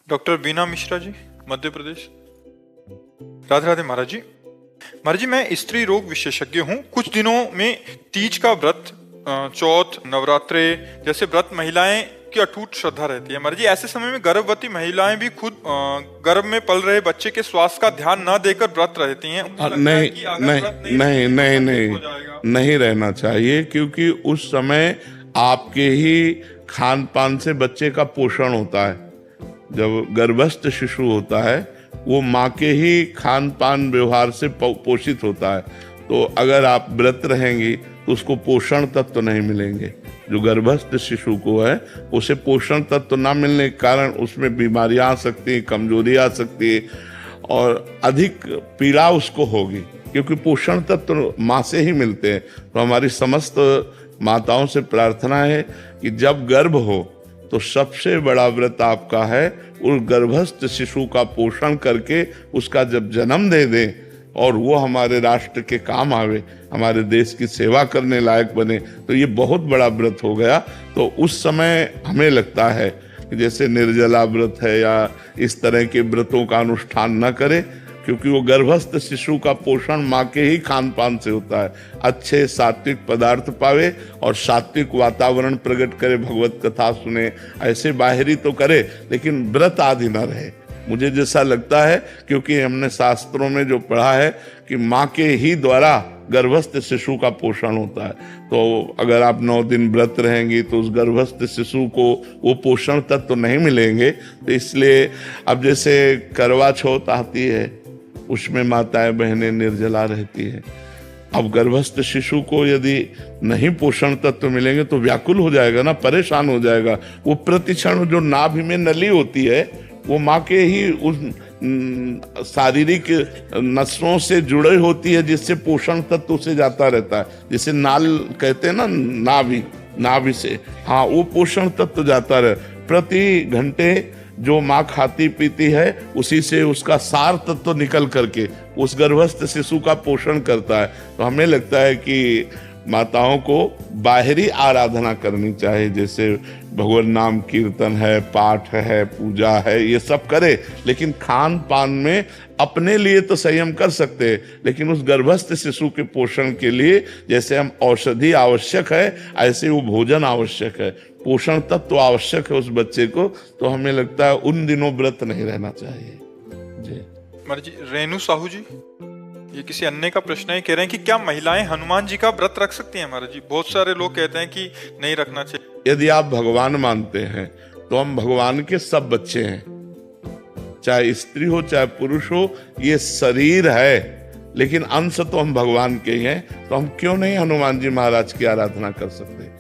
Doctor बीना मिश्रा जी, मध्य प्रदेश। राधे राधे महाराज जी। महाराज जी, मैं स्त्री रोग विशेषज्ञ हूँ। कुछ दिनों में तीज का व्रत, चौथ, नवरात्रे जैसे व्रत महिलाएं की अटूट श्रद्धा रहती है। महाराज जी, ऐसे समय में गर्भवती महिलाएं भी खुद गर्भ में पल रहे बच्चे के स्वास्थ्य का ध्यान न देकर व्रत रहती हैं। नहीं नहीं नहीं नहीं नहीं नहीं रहना चाहिए, क्योंकि उस समय आपके ही खान पान से बच्चे का पोषण होता है। जब गर्भस्थ शिशु होता है वो माँ के ही खान पान व्यवहार से पोषित होता है। तो अगर आप व्रत रहेंगी तो उसको पोषण तत्व नहीं मिलेंगे। जो गर्भस्थ शिशु को है उसे पोषण तत्व ना मिलने के कारण उसमें बीमारियां आ सकती हैं, कमजोरी आ सकती है और अधिक पीड़ा उसको होगी, क्योंकि पोषण तत्व माँ से ही मिलते हैं। तो हमारी समस्त माताओं से प्रार्थना है कि जब गर्भ हो तो सबसे बड़ा व्रत आपका है उस गर्भस्थ शिशु का पोषण करके उसका जब जन्म दे दें और वो हमारे राष्ट्र के काम आवे, हमारे देश की सेवा करने लायक बने, तो ये बहुत बड़ा व्रत हो गया। तो उस समय हमें लगता है कि जैसे निर्जला व्रत है या इस तरह के व्रतों का अनुष्ठान न करें, क्योंकि वो गर्भस्थ शिशु का पोषण माँ के ही खान पान से होता है। अच्छे सात्विक पदार्थ पावे और सात्विक वातावरण प्रकट करे, भगवत कथा सुने, ऐसे बाहरी तो करे लेकिन व्रत आदि न रहे। मुझे जैसा लगता है, क्योंकि हमने शास्त्रों में जो पढ़ा है कि माँ के ही द्वारा गर्भस्थ शिशु का पोषण होता है। तो अगर आप 9 दिन व्रत रहेंगी तो उस गर्भस्थ शिशु को वो पोषण तत्व तो नहीं मिलेंगे। तो इसलिए अब जैसे करवा चौथ आती है, उसमें माताएं बहनें निर्जला रहती हैं। अब गर्भस्थ शिशु को यदि नहीं पोषण तत्व मिलेंगे तो व्याकुल हो जाएगा ना, परेशान हो जाएगा। वो प्रतिक्षण जो नाभि में नली होती है वो माँ के ही उस शारीरिक नसों से जुड़े होती है, जिससे पोषण तत्व उसे जाता रहता है। जैसे नाल कहते हैं ना, नाभि से, हाँ, वो पोषण तत्व जाता रहे। प्रति घंटे जो माँ खाती पीती है उसी से उसका सार तत्व निकल करके उस गर्भस्थ शिशु का पोषण करता है। तो हमें लगता है कि माताओं को बाहरी आराधना करनी चाहिए, जैसे भगवान नाम कीर्तन है, पाठ है, पूजा है, ये सब करे, लेकिन खान पान में अपने लिए तो संयम कर सकते हैं, लेकिन उस गर्भस्थ शिशु के पोषण के लिए जैसे हम औषधि आवश्यक है ऐसे वो भोजन आवश्यक है, पोषण तत्व आवश्यक है उस बच्चे को। तो हमें लगता है उन दिनों व्रत नहीं रहना चाहिए। जी महाराज जी, रेणु साहू जी, ये किसी अन्य का प्रश्न है। कह रहे हैं कि क्या महिलाएं हनुमान जी का व्रत रख सकती हैं? महाराज जी, बहुत सारे लोग कहते हैं कि नहीं रखना चाहिए। यदि आप भगवान मानते हैं तो हम भगवान के सब बच्चे हैं, चाहे स्त्री हो चाहे पुरुष हो। ये शरीर है लेकिन अंश तो हम भगवान के ही हैं। तो हम क्यों नहीं हनुमान जी महाराज की आराधना कर सकते?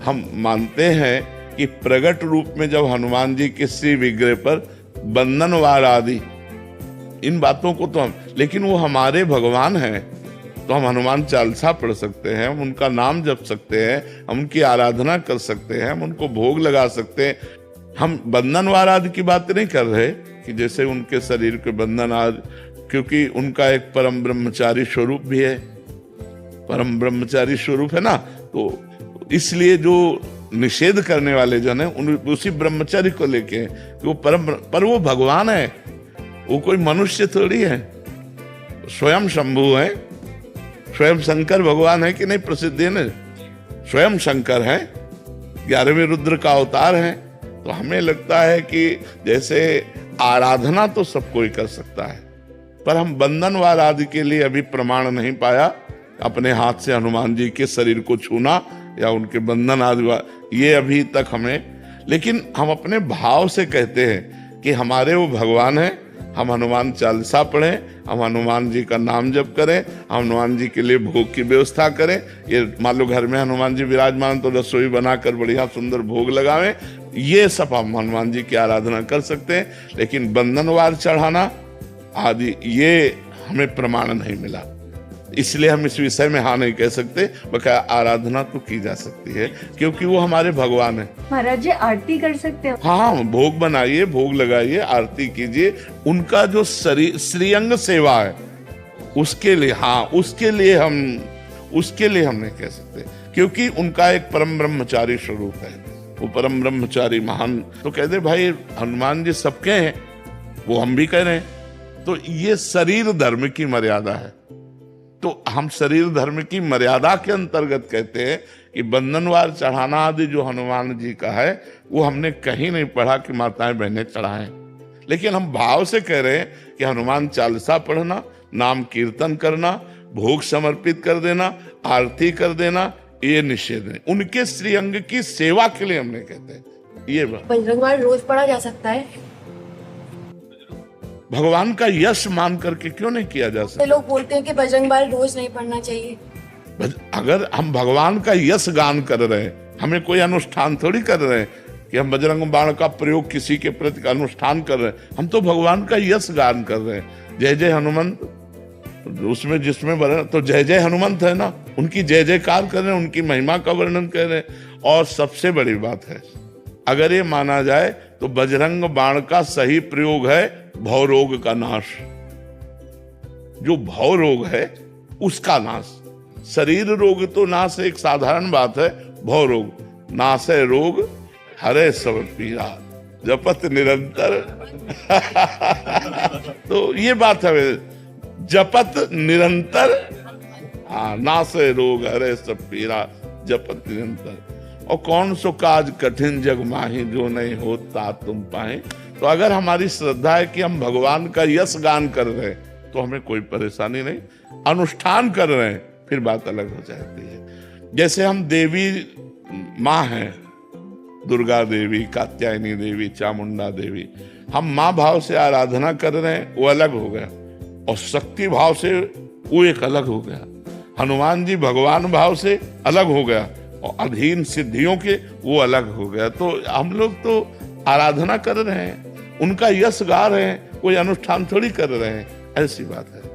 हम मानते हैं कि प्रगट रूप में जब हनुमान जी के श्री विग्रह पर बंधन वार आदि इन बातों को तो हम, लेकिन वो हमारे भगवान हैं तो हम हनुमान चालीसा पढ़ सकते हैं, हम उनका नाम जप सकते हैं, हम उनकी आराधना कर सकते हैं, हम उनको भोग लगा सकते हैं। हम बंधन वार आदि की बात नहीं कर रहे कि जैसे उनके शरीर के बंधन आदि, क्योंकि उनका एक परम ब्रह्मचारी स्वरूप भी है, परम ब्रह्मचारी स्वरूप है ना। तो इसलिए जो निषेध करने वाले जन है उसी ब्रह्मचारी को लेके हैं कि वो पर वो भगवान है, वो कोई मनुष्य थोड़ी है, स्वयं शंभु है, स्वयं शंकर भगवान है कि नहीं, प्रसिद्ध है ना, स्वयं शंकर है, 11वें रुद्र का अवतार है। तो हमें लगता है कि जैसे आराधना तो सब कोई कर सकता है, पर हम बंधनवार आदि के लिए अभी प्रमाण नहीं पाया। अपने हाथ से हनुमान जी के शरीर को छूना या उनके बंधन आदि, ये अभी तक हमें, लेकिन हम अपने भाव से कहते हैं कि हमारे वो भगवान है, हम हनुमान चालीसा पढ़ें, हम हनुमान जी का नाम जप करें, हम हनुमान जी के लिए भोग की व्यवस्था करें। ये मान लो घर में हनुमान जी विराजमान तो रसोई बनाकर बढ़िया सुंदर भोग लगावें, ये सब हम हनुमान जी की आराधना कर सकते हैं। लेकिन बंधनवार चढ़ाना आदि ये हमें प्रमाण नहीं मिला, इसलिए हम इस विषय में हाँ नहीं कह सकते। बकाया आराधना तो की जा सकती है क्योंकि वो हमारे भगवान है। महाराज जी, आरती कर सकते हो? हाँ, भोग बनाइए, भोग लगाइए, आरती कीजिए। उनका जो श्रीअंग सेवा है उसके लिए, हाँ, उसके लिए हम नहीं कह सकते, क्योंकि उनका एक परम ब्रह्मचारी स्वरूप है। वो परम ब्रह्मचारी महान। तो कहते भाई हनुमान जी सबके हैं, वो हम भी कह रहे हैं। तो ये शरीर धर्म की मर्यादा है। तो हम शरीर धर्म की मर्यादा के अंतर्गत कहते हैं कि बंधनवार चढ़ाना आदि जो हनुमान जी का है वो हमने कहीं नहीं पढ़ा कि माताएं बहनें चढ़ाएं, लेकिन हम भाव से कह रहे हैं कि हनुमान चालीसा पढ़ना, नाम कीर्तन करना, भोग समर्पित कर देना, आरती कर देना, ये निषेध है। उनके श्रीअंग की सेवा के लिए हमने कहते हैं ये बात। बजरंगबाण रोज पढ़ा जा सकता है? भगवान का यश मान करके क्यों नहीं किया जा सकता? लोग बोलते हैं कि बजरंगबाण रोज नहीं पढ़ना चाहिए। अगर हम भगवान का यश गान कर रहे हैं, हमें कोई अनुष्ठान थोड़ी कर रहे हैं कि हम बजरंग बाण का प्रयोग किसी के प्रति अनुष्ठान कर रहे हैं, हम तो भगवान का यश गान कर रहे हैं। जय जय हनुमंत, उसमें जिसमें वर्णन तो जय जय हनुमंत है ना, उनकी जय जयकार कर रहे हैं, उनकी महिमा का वर्णन कर रहे हैं। और सबसे बड़ी बात है, अगर ये माना जाए तो बजरंग बाण का सही प्रयोग है भव रोग का नाश। जो भव रोग है उसका नाश। शरीर रोग तो नाश एक साधारण बात है, भव रोग नाश है रोग हरे सब पीरा जपत निरंतर तो ये बात है, जपत निरंतर, हाँ, नासे रोग हरे सब पीरा जपत निरंतर। और कौन सो काज कठिन जग माही जो नहीं होता तुम पाए। तो अगर हमारी श्रद्धा है कि हम भगवान का यश गान कर रहे हैं तो हमें कोई परेशानी नहीं, अनुष्ठान कर रहे हैं फिर बात अलग हो जाती है। जैसे हम देवी माँ हैं, दुर्गा देवी, कात्यायनी देवी, चामुंडा देवी, हम माँ भाव से आराधना कर रहे हैं वो अलग हो गया, और शक्ति भाव से वो एक अलग हो गया। हनुमान जी भगवान भाव से अलग हो गया और अधीन सिद्धियों के वो अलग हो गया। तो हम लोग तो आराधना कर रहे हैं, उनका यश गा रहे हैं, कोई अनुष्ठान थोड़ी कर रहे हैं, ऐसी बात है।